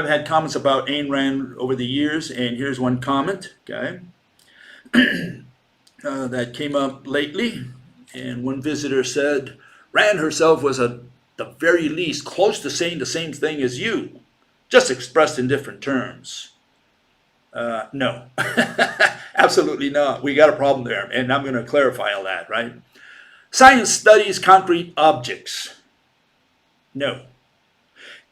I've had comments about Ayn Rand over the years, and here's one comment, okay, that came up lately. And one visitor said, Rand herself was at the very least close to saying the same thing as you, just expressed in different terms. No, absolutely not. We got a problem there, and I'm going to clarify all that, right? Science studies concrete objects. No.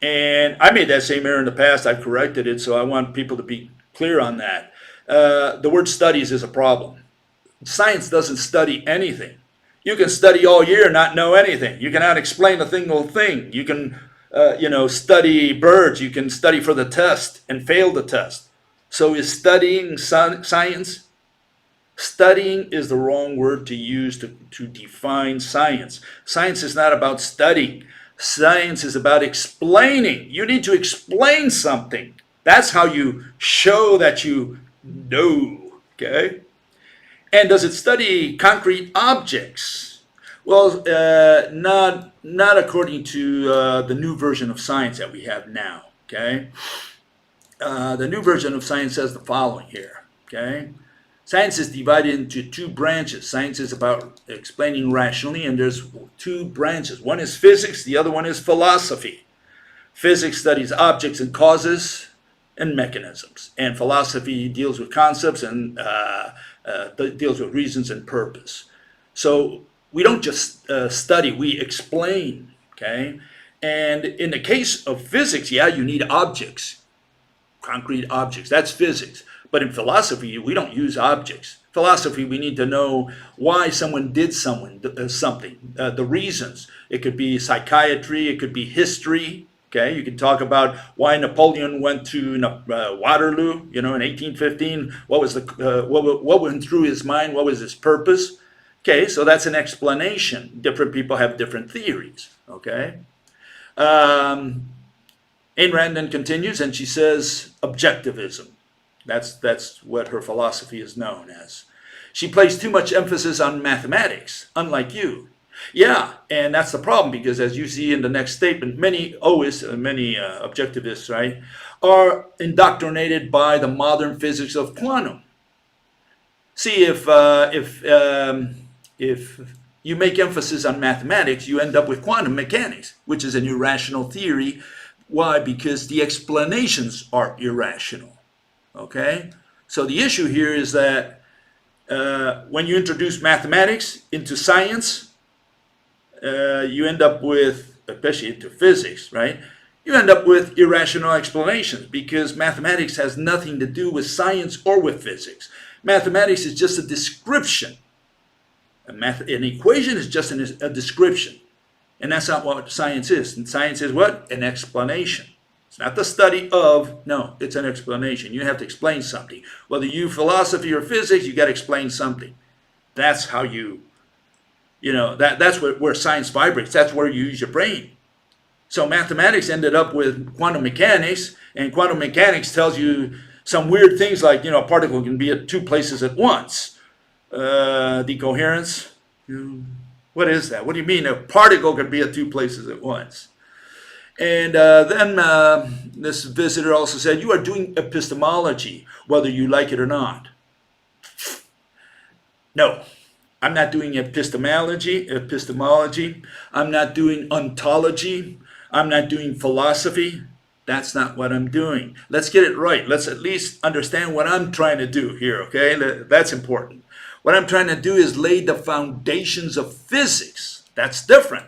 And I made that same error in the past. I've corrected it, so I want people to be clear on that. The word studies is a problem. Science doesn't study anything. You can study all year and not know anything. You cannot explain a single thing. You can, study birds. You can study for the test and fail the test. So is studying science? Studying is the wrong word to use to define science. Science is not about studying. Science is about explaining. You need to explain something. That's how you show that you know, okay? And does it study concrete objects? Well, not according to the new version of science that we have now, okay? The new version of science says the following here, okay? Science is divided into two branches. Science is about explaining rationally, and there's two branches. One is physics, the other one is philosophy. Physics studies objects and causes and mechanisms, and philosophy deals with concepts and deals with reasons and purpose. So we don't just study, we explain, okay? And in the case of physics, yeah, you need objects, concrete objects. That's physics. But in philosophy, we don't use objects. Philosophy, we need to know why someone did something, the reasons. It could be psychiatry, it could be history. Okay, you can talk about why Napoleon went to Waterloo, in 1815. What was what went through his mind? What was his purpose? Okay, so that's an explanation. Different people have different theories. Okay. Ayn Rand then continues, and she says objectivism. That's what her philosophy is known as. She placed too much emphasis on mathematics, unlike you. Yeah, and that's the problem, because as you see in the next statement, many objectivists, right, are indoctrinated by the modern physics of quantum. See, if you make emphasis on mathematics, you end up with quantum mechanics, which is an irrational theory. Why? Because the explanations are irrational. Okay, so the issue here is that when you introduce mathematics into science, you end up with, especially into physics, right? You end up with irrational explanations, because mathematics has nothing to do with science or with physics. Mathematics is just a description. An equation is just a description. And that's not what science is. And science is what? An explanation. It's not the study of, no, it's an explanation. You have to explain something. Whether you philosophy or physics, you got to explain something. That's how that's where science vibrates. That's where you use your brain. So mathematics ended up with quantum mechanics, and quantum mechanics tells you some weird things like, a particle can be at two places at once. Decoherence. What is that? What do you mean a particle can be at two places at once? And then this visitor also said, you are doing epistemology, whether you like it or not. No, I'm not doing epistemology. I'm not doing ontology. I'm not doing philosophy. That's not what I'm doing. Let's get it right. Let's at least understand what I'm trying to do here, okay? That's important. What I'm trying to do is lay the foundations of physics. That's different.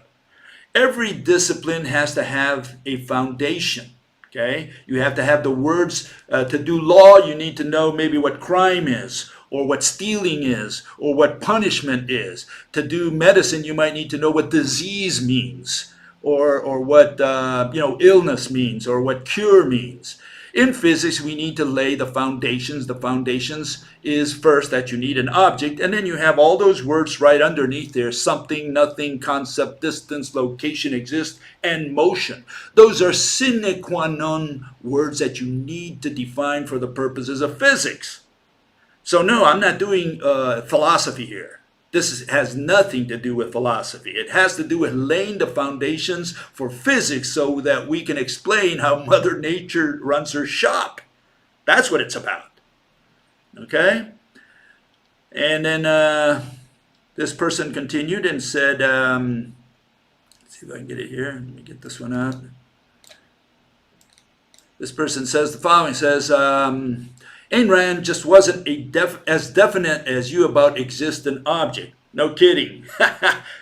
Every discipline has to have a foundation, okay? You have to have the words. To do law, you need to know maybe what crime is, or what stealing is, or what punishment is. To do medicine, you might need to know what disease means, or what illness means, or what cure means. In physics, we need to lay the foundations. The foundations is first that you need an object, and then you have all those words right underneath there: something, nothing, concept, distance, location, exist, and motion. Those are sine qua non words that you need to define for the purposes of physics. So no, I'm not doing philosophy here. Has nothing to do with philosophy. It has to do with laying the foundations for physics so that we can explain how Mother Nature runs her shop. That's what it's about. Okay? And then this person continued and said, let's see if I can get it here. Let me get this one out. This person says the following, says, Ayn Rand just wasn't as definite as you about existent object. No kidding.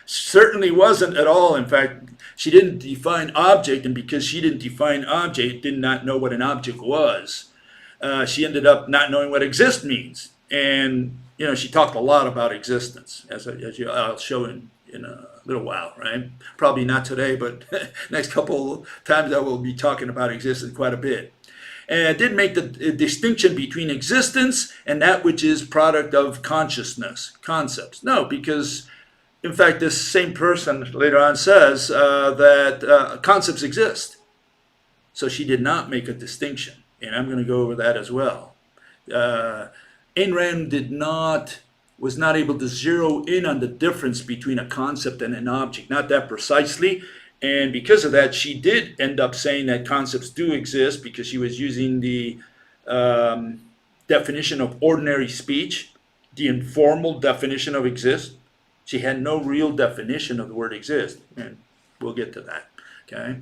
Certainly wasn't at all. In fact, she didn't define object, and because she didn't define object, did not know what an object was. She ended up not knowing what exist means. And, she talked a lot about existence, as I'll show in a little while, right? Probably not today, but next couple times I will be talking about existence quite a bit. And it did make the distinction between existence and that which is product of consciousness, concepts. No, because in fact this same person later on says that concepts exist. So she did not make a distinction, and I'm going to go over that as well. Ayn Rand was not able to zero in on the difference between a concept and an object, not that precisely. And because of that, she did end up saying that concepts do exist because she was using the definition of ordinary speech, the informal definition of exist. She had no real definition of the word exist, and we'll get to that, okay?